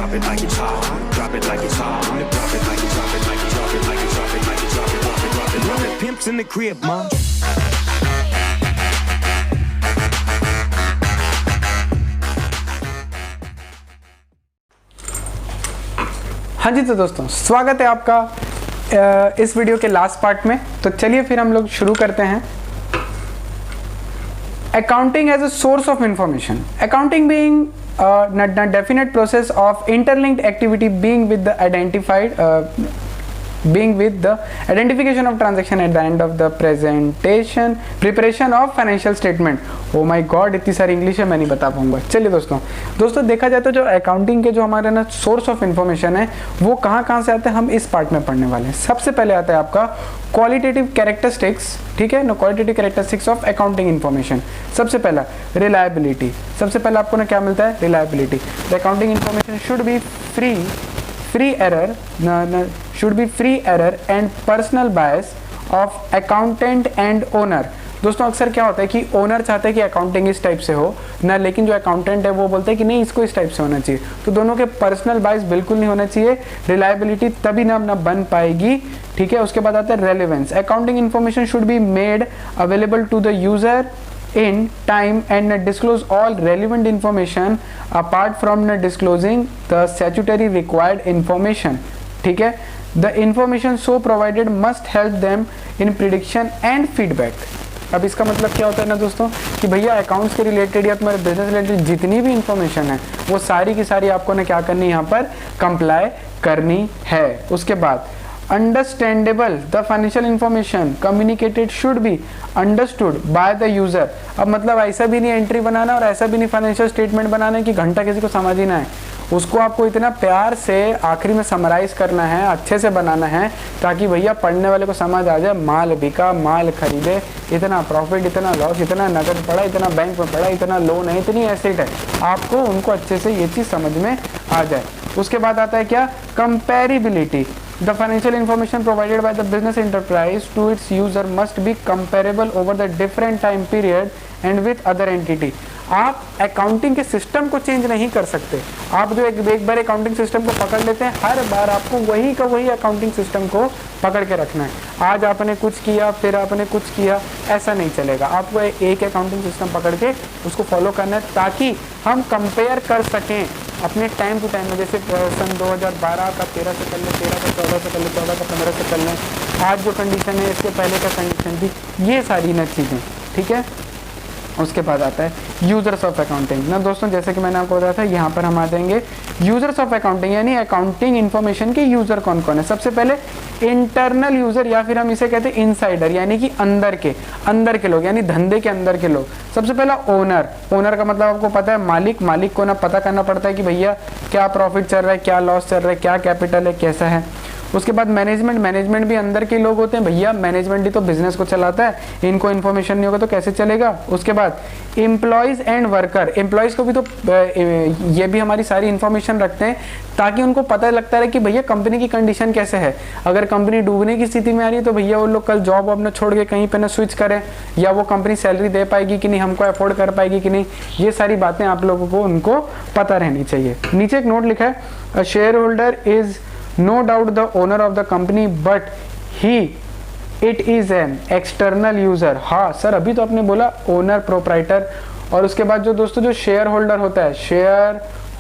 drop it like it's hot. Drop it like it's hot. Drop it like it's drop it like it's drop it like it's drop it like it's drop it drop it drop it drop it. Pimps in the crib, ma. हाँ जी, तो दोस्तों स्वागत है आपका इस video के last part में। तो चलिए फिर हम लोग शुरू करते हैं। Accounting as a source of information. Accounting being a definite process of interlinked activity being with the identification of transaction at the end of the preparation of financial statement. Oh my God, इतनी सारी English है, मैं नहीं बता पाऊंगा। चलिए दोस्तों देखा जाए तो जो अकाउंटिंग के जो हमारे ना सोर्स ऑफ इंफॉर्मेशन है वो कहाँ से आते हैं, हम इस पार्ट में पढ़ने वाले हैं। सबसे पहले आता है आपका क्वालिटेटिव कैरेक्टरिस्टिक्स, ठीक है ना, qualitative characteristics of accounting information. सबसे पहला रिलायबिलिटी, सबसे पहला आपको ना क्या मिलता है, reliability. The accounting information should B free error and personal bias of accountant and owner। दोस्तों अक्सर क्या होता है कि ओनर चाहता है कि अकाउंटिंग इस टाइप से हो ना, लेकिन जो अकाउंटेंट है वो बोलता है कि नहीं इसको इस टाइप से होना चाहिए। तो दोनों के पर्सनल बाइस बिल्कुल नहीं होना चाहिए, रिलायबिलिटी तभी ना बन पाएगी, ठीक है। उसके बाद आता है relevance. Accounting information should be made available to the user in time and disclose all relevant information apart from disclosing the statutory required information, ठीक है। The information so provided must help them in prediction and feedback। अब इसका मतलब क्या होता है ना दोस्तों कि भैया अकाउंट्स के रिलेटेड या तुम्हारे बिजनेस रिलेटेड जितनी भी इंफॉर्मेशन है वो सारी की सारी आपको ना क्या करनी है, यहाँ पर कंप्लाई करनी है। उसके बाद understandable, the financial information communicated should be understood by the user. अब मतलब ऐसा भी नहीं एंट्री बनाना और ऐसा भी नहीं फाइनेंशियल स्टेटमेंट बनाना है कि घंटा किसी को समझ ही ना है। उसको आपको इतना प्यार से आखिरी में समराइज करना है, अच्छे से बनाना है ताकि भैया पढ़ने वाले को समझ आ जाए, माल बिका, माल खरीदे, इतना प्रॉफिट, इतना लॉस, इतना नकद पड़ा, इतना बैंक में पड़ा, इतना लोन है, इतनी एसेट है, आपको उनको अच्छे से ये चीज़ समझ में आ जाए। उसके बाद आता है क्या, comparability. The financial information provided by the business enterprise to its user must be comparable over the different time period and with other entity। आप अकाउंटिंग के सिस्टम को चेंज नहीं कर सकते। आप जो एक बार अकाउंटिंग सिस्टम को पकड़ लेते हैं, हर बार आपको वही का वही अकाउंटिंग सिस्टम को पकड़ के रखना है। आज आपने कुछ किया फिर आपने कुछ किया, ऐसा नहीं चलेगा। आपको एक अकाउंटिंग सिस्टम पकड़ के उसको फॉलो करना है ताकि हम कंपेयर कर सकें अपने टाइम टू टाइम में। जैसे सन 2012 का 13 से कर लें, 13 का 14 से कर लें, 14 का 15 से कर लें, आज जो कंडीशन है इसके पहले का कंडीशन थी, ये सारी न चीज़ें, ठीक है। उसके बाद आता है यूजर्स ऑफ अकाउंटिंग ना दोस्तों, जैसे कि मैंने आपको बताया था, यहाँ पर हम आ जाएंगे यूजर्स ऑफ अकाउंटिंग, यानी अकाउंटिंग इन्फॉर्मेशन के यूजर कौन कौन है। सबसे पहले इंटरनल यूजर या फिर हम इसे कहते हैं इनसाइडर, यानी कि अंदर के लोग, यानी धंधे के अंदर के लोग। सबसे पहला ओनर का मतलब आपको पता है मालिक को ना पता करना पड़ता है कि भैया क्या प्रॉफिट चल रहा है, क्या लॉस चल रहा है, क्या कैपिटल है, कैसा है। उसके बाद मैनेजमेंट भी अंदर के लोग होते हैं, भैया मैनेजमेंट ही तो बिजनेस को चलाता है, इनको इन्फॉर्मेशन नहीं होगा तो कैसे चलेगा। उसके बाद एम्प्लॉयज़ एंड वर्कर, एम्प्लॉयज़ को भी तो ये भी हमारी सारी इन्फॉर्मेशन रखते हैं ताकि उनको पता लगता है कि भैया कंपनी की कंडीशन कैसे है। अगर कंपनी डूबने की स्थिति में आ रही है तो भैया वो लोग कल जॉब अपना छोड़ के कहीं पे ना स्विच करें, या वो कंपनी सैलरी दे पाएगी कि नहीं, हमको अफोर्ड कर पाएगी कि नहीं, ये सारी बातें आप लोगों को उनको पता रहनी चाहिए। नीचे एक नोट लिखा है, a share holder is no doubt the owner of the company but it is an external user। हाँ सर, अभी तो आपने बोला ओनर प्रोप्राइटर। और उसके बाद जो दोस्तों जो शेयर होल्डर होता है, शेयर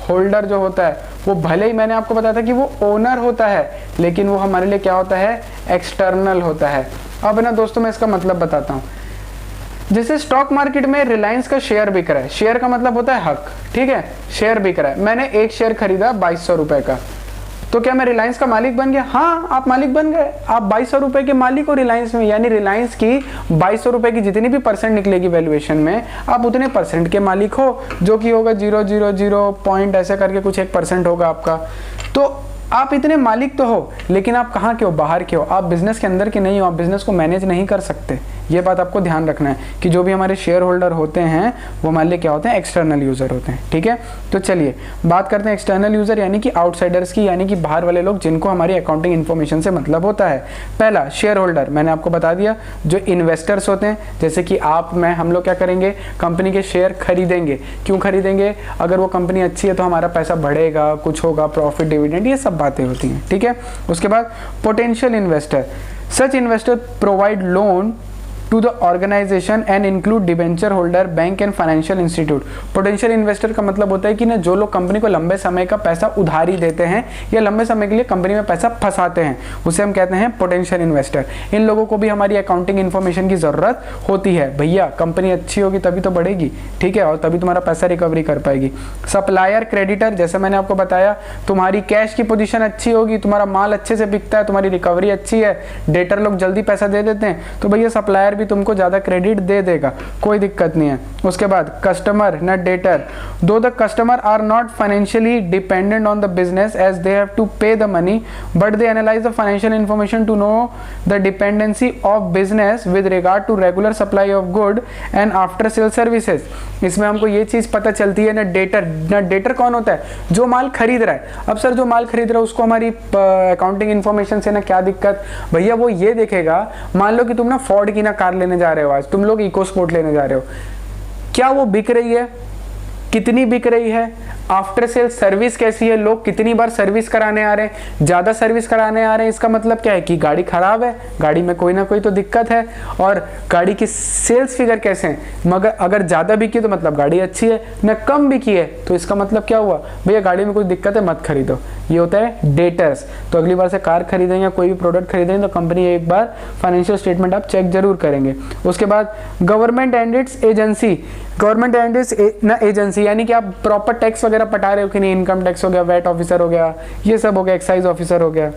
होल्डर जो होता है वो भले ही मैंने आपको बताया था कि वो ओनर होता है, लेकिन वो हमारे लिए क्या होता है, एक्सटर्नल होता है। अब ना दोस्तों मैं इसका मतलब बताता हूँ। जैसे स्टॉक मार्केट में रिलायंस का शेयर बिक रहा है, शेयर का मतलब होता है हक, ठीक है, शेयर बिक रहा है, मैंने एक शेयर खरीदा 2200 रुपए का, तो क्या मैं रिलायंस का मालिक बन गया? हाँ, आप मालिक बन गए, आप 2200 रुपए के मालिक हो रिलायंस में, यानी रिलायंस की 2200 रुपए की जितनी भी परसेंट निकलेगी वैल्यूएशन में, आप उतने परसेंट के मालिक हो, जो कि होगा 000 पॉइंट ऐसे करके कुछ 1% होगा आपका। तो आप इतने मालिक तो हो, लेकिन आप कहाँ के हो, बाहर के हो, आप बिजनेस के अंदर के नहीं हो, आप बिजनेस को मैनेज नहीं कर सकते। ये बात आपको ध्यान रखना है कि जो भी हमारे शेयर होल्डर होते हैं वो मान लीजिए क्या होते हैं, एक्सटर्नल यूजर होते हैं। ठीक है, तो चलिए बात करते हैं एक्सटर्नल यूजर यानी कि आउटसाइडर्स की, यानी कि बाहर वाले लोग जिनको हमारी अकाउंटिंग इन्फॉर्मेशन से मतलब होता है। पहला शेयर होल्डर, मैंने आपको बता दिया, जो इन्वेस्टर्स होते हैं, जैसे कि आप मैं हम लोग क्या करेंगे, कंपनी के शेयर खरीदेंगे। क्यों खरीदेंगे? अगर वो कंपनी अच्छी है तो हमारा पैसा बढ़ेगा, कुछ होगा, प्रॉफिट, डिविडेंड, ये सब बातें होती हैं। ठीक है, उसके बाद potential investor, such investor provide loan to the organisation and include debenture holder, bank and financial institute. Potential investor का मतलब होता है कि ना जो लोग कंपनी को लंबे समय का पैसा उधारी देते हैं या लंबे समय के लिए कंपनी में पैसा फंसाते हैं, उसे हम कहते हैं पोटेंशियल इन्वेस्टर। इन लोगों को भी हमारी अकाउंटिंग इन्फॉर्मेशन की जरूरत होती है। भैया कंपनी अच्छी होगी तभी तो बढ़ेगी, ठीक है, और तभी तुम्हारा पैसा रिकवरी कर पाएगी। सप्लायर क्रेडिटर, जैसे मैंने आपको बताया, तुम्हारी कैश की पोजीशन अच्छी होगी, तुम्हारा माल अच्छे से बिकता है, तुम्हारी रिकवरी अच्छी है, डेटर लोग जल्दी पैसा दे देते हैं, तो भैया सप्लायर भी तुमको ज्यादा क्रेडिट दे देगा, कोई दिक्कत नहीं है। उसके बाद कस्टमर न debtor, though the customer are not financially dependent on the business as they have to pay the money but they analyze the financial information to know the dependency of business with regard to regular supply of good and after sale services. इसमें हमको ये चीज पता चलती है, न debtor कौन होता है, जो माल खरीद रहा है। अब सर जो माल खरीद रहा है उसको हमारी अकाउंटिंग इन्फॉर्मेशन से ना क्या दिक्कत? भैया वो ये देखेगा, मान लो कि तुम ना फोर्ड की ना कार लेने जा रहे हो, आज तुम लोग इको स्पोर्ट लेने जा रहे हो, क्या वो बिक रही है, कितनी बिक रही है, आफ्टर सेल सर्विस कैसी है, लोग कितनी बार सर्विस कराने आ रहे हैं, ज्यादा सर्विस कराने आ रहे हैं, इसका मतलब क्या है कि गाड़ी खराब है, गाड़ी में कोई ना कोई तो दिक्कत है। और गाड़ी की सेल्स फिगर कैसे हैं, मगर अगर ज्यादा बिकी तो मतलब गाड़ी अच्छी है, न कम बिकी है तो इसका मतलब क्या हुआ, भैया गाड़ी में कोई दिक्कत है, मत खरीदो। ये होता है डेटर्स। तो अगली बार से कार खरीदेंगे या कोई भी प्रोडक्ट खरीदेंगे तो कंपनी एक बार फाइनेंशियल स्टेटमेंट आप चेक जरूर करेंगे। उसके बाद government and it's agency, government and it's ना एजेंसी यानी कि आप प्रॉपर टैक्स वगैरह पटा रहे हो कि नहीं, इनकम टैक्स हो गया, वैट ऑफिसर हो गया, ये सब हो गया, एक्साइज ऑफिसर हो गया।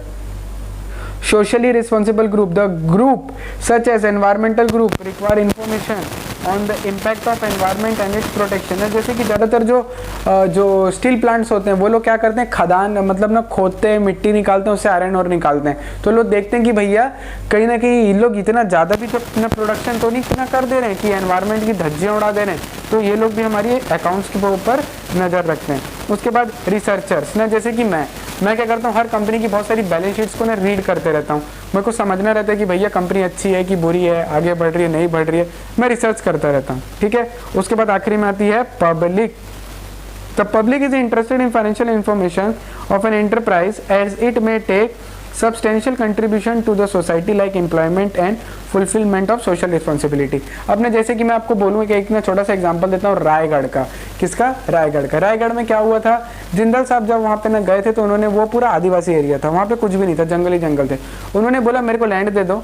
Socially responsible group, the group such as environmental group require information on the impact of environment and its protection। जैसे कि ज़्यादातर जो स्टील प्लांट्स होते हैं वो लोग क्या करते हैं, खदान मतलब ना खोदते हैं, मिट्टी निकालते हैं, उससे आयरन और निकालते हैं। तो लोग देखते हैं कि भैया कहीं ना कहीं इन लोग इतना ज़्यादा भी तो प्रोडक्शन तो नहीं इतना कर दे रहे हैं कि एनवायरनमेंट की धज्जियाँ उड़ा दे रहे हैं, तो ये लोग भी हमारी अकाउंट्स के ऊपर नज़र रखते हैं। उसके बाद रिसर्चर्स ना, जैसे कि मैं क्या करता हूँ, हर कंपनी की बहुत सारी बैलेंस शीट्स को ना रीड करते रहता हूँ। मेरे को समझना रहता है कि भैया कंपनी अच्छी है कि बुरी है, आगे बढ़ रही है नहीं बढ़ रही है, मैं रिसर्च करता रहता हूँ। ठीक है, उसके बाद आखिरी में आती है public. The public is interested in financial information of an enterprise as it may take substantial contribution to the society like employment and fulfilment of social responsibility. अब मैं जैसे कि मैं आपको बोलूँ कि एक ना छोटा सा एग्जांपल देता हूँ रायगढ़ का। किसका? रायगढ़ का। रायगढ़ में क्या हुआ था, जिंदल साहब जब वहाँ पे ना गए थे तो उन्होंने, वो पूरा आदिवासी एरिया था, वहाँ पे कुछ भी नहीं था, जंगल ही जंगल थे। उन्होंने बोला मेरे को लैंड दे दो,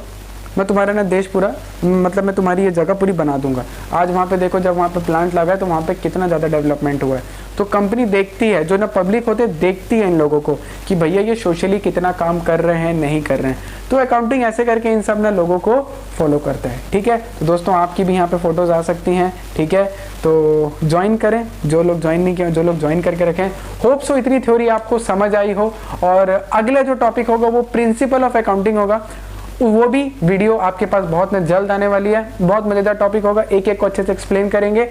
मैं तुम्हारा ना देश पूरा, मतलब मैं तुम्हारी ये जगह पूरी बना दूंगा। आज वहाँ पे देखो, जब वहाँ पे प्लांट लगा है तो वहाँ पे कितना ज़्यादा डेवलपमेंट हुआ है। तो कंपनी देखती है, जो ना पब्लिक होते देखती है इन लोगों को कि भैया ये सोशली कितना काम कर रहे हैं, नहीं कर रहे हैं। तो अकाउंटिंग ऐसे करके इन सब ना लोगों को फॉलो करता है। ठीक है, तो दोस्तों आपकी भी यहाँ पे फोटोज आ सकती हैं। ठीक है, तो ज्वाइन करें, जो लोग ज्वाइन नहीं किए, जो लोग ज्वाइन करके रखें। होप सो इतनी थ्योरी आपको समझ आई हो। और अगला जो टॉपिक होगा वो प्रिंसिपल ऑफ अकाउंटिंग होगा, वो भी वीडियो आपके पास बहुत जल्द आने वाली है। बहुत मजेदार टॉपिक होगा, एक एक को अच्छे से एक्सप्लेन करेंगे।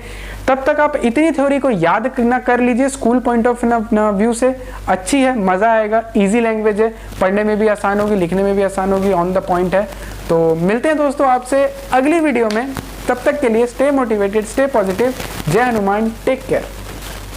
तब तक आप इतनी थ्योरी को याद ना कर लीजिए, स्कूल पॉइंट ऑफ व्यू से अच्छी है, मजा आएगा, इजी लैंग्वेज है, पढ़ने में भी आसान होगी, लिखने में भी आसान होगी, ऑन द पॉइंट है। तो मिलते हैं दोस्तों आपसे अगली वीडियो में, तब तक के लिए स्टे मोटिवेटेड, स्टे पॉजिटिव। जय हनुमान, टेक केयर।